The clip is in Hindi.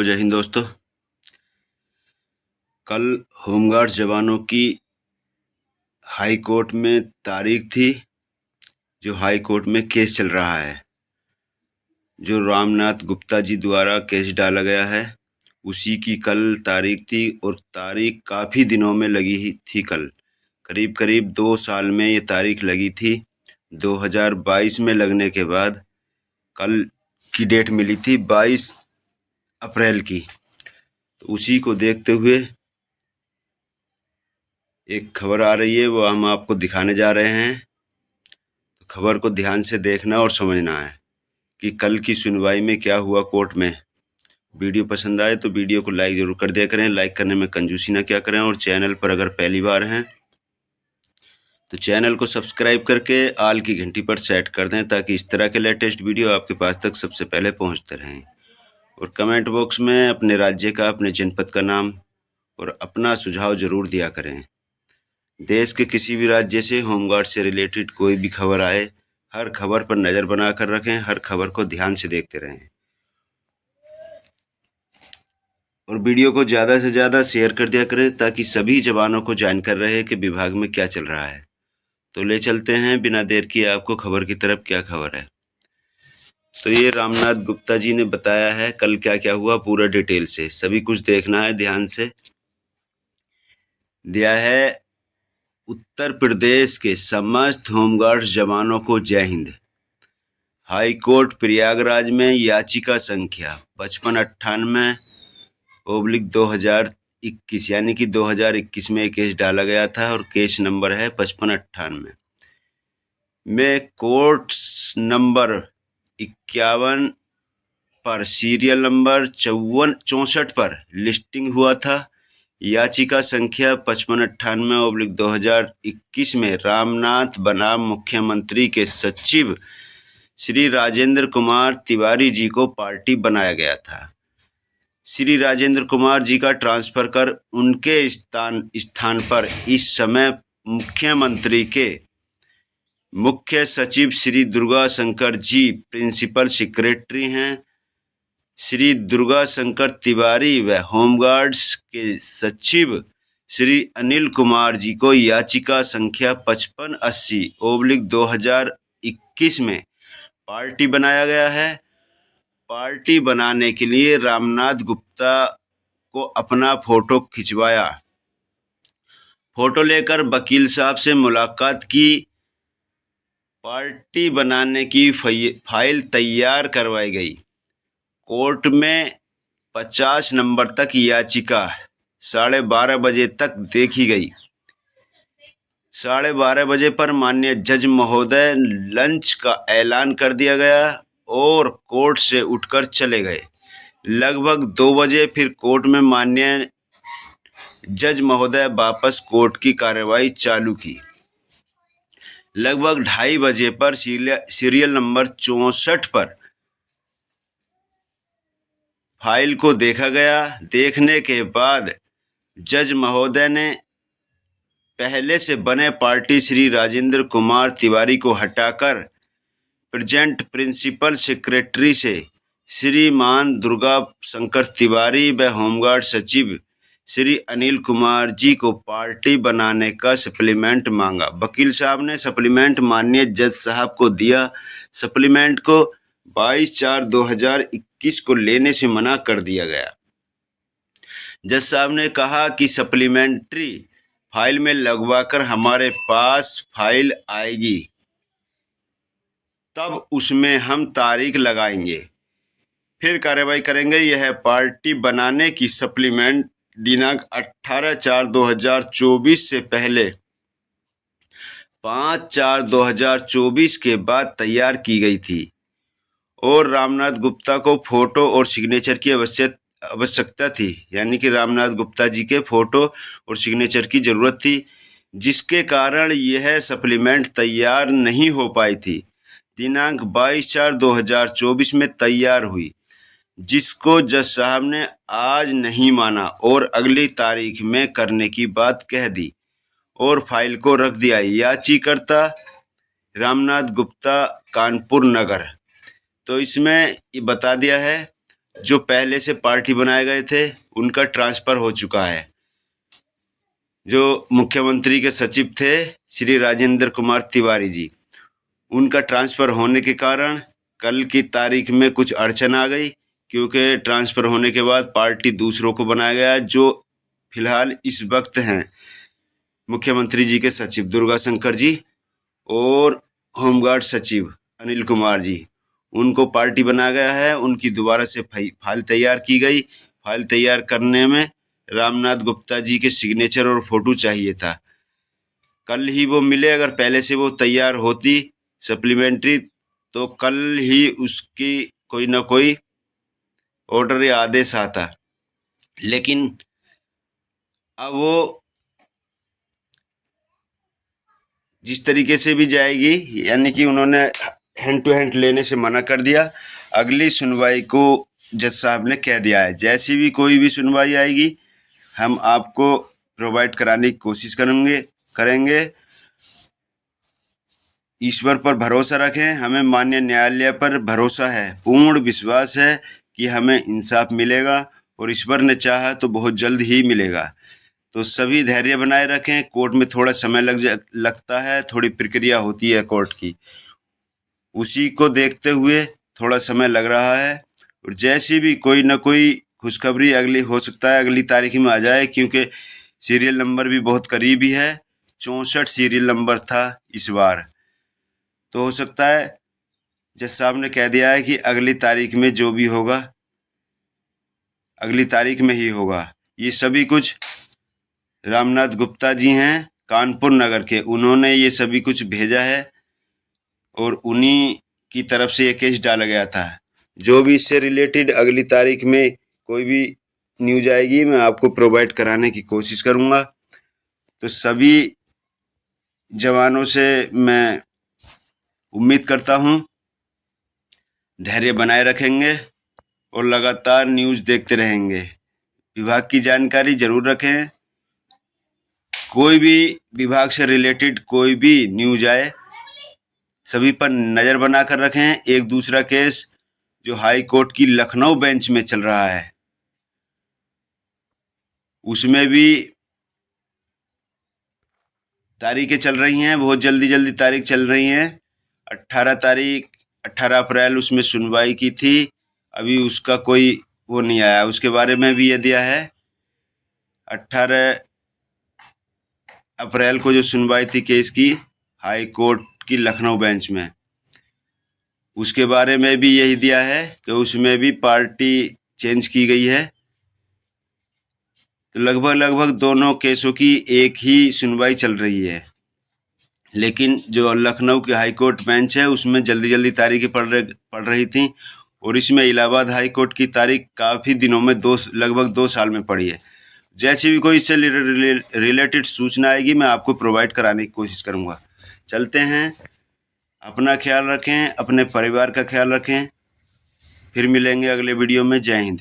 हो, जय हिंद दोस्तों। कल होमगार्ड जवानों की हाई कोर्ट में तारीख थी। जो हाई कोर्ट में केस चल रहा है, जो रामनाथ गुप्ता जी द्वारा केस डाला गया है, उसी की कल तारीख थी। और तारीख काफ़ी दिनों में लगी ही थी। कल करीब करीब 2 साल में ये तारीख लगी थी। 2022 में लगने के बाद कल की डेट मिली थी 22 अप्रैल की। तो उसी को देखते हुए एक खबर आ रही है, वो हम आपको दिखाने जा रहे हैं। तो खबर को ध्यान से देखना और समझना है कि कल की सुनवाई में क्या हुआ कोर्ट में। वीडियो पसंद आए तो वीडियो को लाइक ज़रूर कर दिया करें। लाइक करने में कंजूसी ना क्या करें। और चैनल पर अगर पहली बार हैं तो चैनल को सब्सक्राइब करके आल की घंटी पर सेट कर दें, ताकि इस तरह के लेटेस्ट वीडियो आपके पास तक सबसे पहले पहुंचते रहें। और कमेंट बॉक्स में अपने राज्य का, अपने जनपद का नाम और अपना सुझाव ज़रूर दिया करें। देश के किसी भी राज्य से, होमगार्ड से रिलेटेड कोई भी खबर आए, हर खबर पर नज़र बनाकर रखें, हर खबर को ध्यान से देखते रहें। और वीडियो को ज़्यादा से ज़्यादा शेयर कर दिया करें, ताकि सभी जवानों को जानकारी रहे कि विभाग में क्या चल रहा है। तो ले चलते हैं बिना देर किए आपको खबर की तरफ। क्या खबर है, तो ये रामनाथ गुप्ता जी ने बताया है कल क्या क्या हुआ, पूरा डिटेल से सभी कुछ देखना है। ध्यान से दिया है। उत्तर प्रदेश के समस्त होमगार्ड जवानों को जय हिंद। हाई कोर्ट प्रयागराज में याचिका संख्या 5598/2021 यानी कि 2021 में केस डाला गया था, और केस नंबर है 5598 में कोर्ट नंबर 51 पर सीरियल नंबर 64 पर लिस्टिंग हुआ था। याचिका संख्या 5598/2021 में रामनाथ बनाम मुख्यमंत्री के सचिव श्री राजेंद्र कुमार तिवारी जी को पार्टी बनाया गया था। श्री राजेंद्र कुमार जी का ट्रांसफर कर उनके स्थान पर इस समय मुख्यमंत्री के मुख्य सचिव श्री दुर्गा शंकर जी प्रिंसिपल सेक्रेटरी हैं। श्री दुर्गा शंकर तिवारी व होमगार्ड्स के सचिव श्री अनिल कुमार जी को याचिका संख्या 5580/2021 में पार्टी बनाया गया है। पार्टी बनाने के लिए रामनाथ गुप्ता को अपना फोटो खिंचवाया। फोटो लेकर वकील साहब से मुलाकात की। पार्टी बनाने की फाइल तैयार करवाई गई। कोर्ट में 50 नंबर तक याचिका 12:30 बजे तक देखी गई। 12:30 बजे पर माननीय जज महोदय लंच का ऐलान कर दिया गया और कोर्ट से उठकर चले गए। लगभग 2 बजे फिर कोर्ट में माननीय जज महोदय वापस कोर्ट की कार्यवाही चालू की। लगभग 2:30 बजे पर सीरियल नंबर 64 पर फाइल को देखा गया। देखने के बाद जज महोदय ने पहले से बने पार्टी श्री राजेंद्र कुमार तिवारी को हटाकर प्रेजेंट प्रिंसिपल सेक्रेटरी से श्रीमान दुर्गा शंकर तिवारी व होमगार्ड सचिव श्री अनिल कुमार जी को पार्टी बनाने का सप्लीमेंट मांगा। वकील साहब ने सप्लीमेंट माननीय जज साहब को दिया। सप्लीमेंट को 22/4/2021 को लेने से मना कर दिया गया। जज साहब ने कहा कि सप्लीमेंट्री फाइल में लगवाकर हमारे पास फाइल आएगी, तब उसमें हम तारीख लगाएंगे, फिर कार्रवाई करेंगे। यह पार्टी बनाने की सप्लीमेंट दिनांक 18/4/2024 से पहले 5/4/2024 के बाद तैयार की गई थी, और रामनाथ गुप्ता को फोटो और सिग्नेचर की आवश्यकता थी, यानी कि रामनाथ गुप्ता जी के फोटो और सिग्नेचर की ज़रूरत थी, जिसके कारण यह सप्लीमेंट तैयार नहीं हो पाई थी। दिनांक 22/4/2024 में तैयार हुई, जिसको जज साहब ने आज नहीं माना और अगली तारीख में करने की बात कह दी और फाइल को रख दिया। याचिकाकर्ता रामनाथ गुप्ता, कानपुर नगर। तो इसमें ये बता दिया है जो पहले से पार्टी बनाए गए थे उनका ट्रांसफ़र हो चुका है। जो मुख्यमंत्री के सचिव थे श्री राजेंद्र कुमार तिवारी जी, उनका ट्रांसफ़र होने के कारण कल की तारीख में कुछ अड़चन आ गई, क्योंकि ट्रांसफ़र होने के बाद पार्टी दूसरों को बनाया गया, जो फिलहाल इस वक्त हैं मुख्यमंत्री जी के सचिव दुर्गा शंकर जी और होमगार्ड सचिव अनिल कुमार जी। उनको पार्टी बनाया गया है। उनकी दोबारा से फाइल तैयार की गई। फाइल तैयार करने में रामनाथ गुप्ता जी के सिग्नेचर और फोटो चाहिए था। कल ही वो मिले। अगर पहले से वो तैयार होती सप्लीमेंट्री, तो कल ही उसकी कोई ना कोई ऑर्डर या आदेश आता। लेकिन अब वो जिस तरीके से भी जाएगी, यानी कि उन्होंने हैंड टू हैंड लेने से मना कर दिया। अगली सुनवाई को जज साहब ने कह दिया है, जैसी भी कोई भी सुनवाई आएगी हम आपको प्रोवाइड कराने की कोशिश करेंगे। ईश्वर पर भरोसा रखें। हमें माननीय न्यायालय पर भरोसा है, पूर्ण विश्वास है कि हमें इंसाफ मिलेगा, और ईश्वर ने चाहा तो बहुत जल्द ही मिलेगा। तो सभी धैर्य बनाए रखें। कोर्ट में थोड़ा समय लगता है, थोड़ी प्रक्रिया होती है कोर्ट की, उसी को देखते हुए थोड़ा समय लग रहा है। और जैसी भी कोई ना कोई खुशखबरी अगली हो सकता है अगली तारीख में आ जाए, क्योंकि सीरियल नंबर भी बहुत करीबी है। 64 सीरियल नंबर था इस बार। तो हो सकता है जज साहब ने कह दिया है कि अगली तारीख में जो भी होगा अगली तारीख में ही होगा। ये सभी कुछ रामनाथ गुप्ता जी हैं कानपुर नगर के, उन्होंने ये सभी कुछ भेजा है और उन्हीं की तरफ से ये केस डाला गया था। जो भी इससे रिलेटेड अगली तारीख में कोई भी न्यूज आएगी मैं आपको प्रोवाइड कराने की कोशिश करूँगा। तो सभी जवानों से मैं उम्मीद करता हूँ धैर्य बनाए रखेंगे और लगातार न्यूज़ देखते रहेंगे। विभाग की जानकारी जरूर रखें। कोई भी विभाग से रिलेटेड कोई भी न्यूज आए सभी पर नज़र बनाकर रखें। एक दूसरा केस जो हाई कोर्ट की लखनऊ बेंच में चल रहा है, उसमें भी तारीखें चल रही हैं, बहुत जल्दी तारीख चल रही हैं। 18 अप्रैल उसमें सुनवाई की थी, अभी उसका कोई वो नहीं आया। उसके बारे में भी ये दिया है 18 अप्रैल को जो सुनवाई थी केस की हाई कोर्ट की लखनऊ बेंच में, उसके बारे में भी यही दिया है कि उसमें भी पार्टी चेंज की गई है। तो लगभग दोनों केसों की एक ही सुनवाई चल रही है। लेकिन जो लखनऊ की हाई कोर्ट बेंच है उसमें जल्दी तारीखें पड़ रही थी, और इसमें इलाहाबाद हाई कोर्ट की तारीख काफ़ी दिनों में लगभग 2 साल में पड़ी है। जैसी भी कोई इससे रिलेटेड सूचना आएगी मैं आपको प्रोवाइड कराने की कोशिश करूँगा। चलते हैं, अपना ख्याल रखें, अपने परिवार का ख्याल रखें। फिर मिलेंगे अगले वीडियो में। जय हिंद।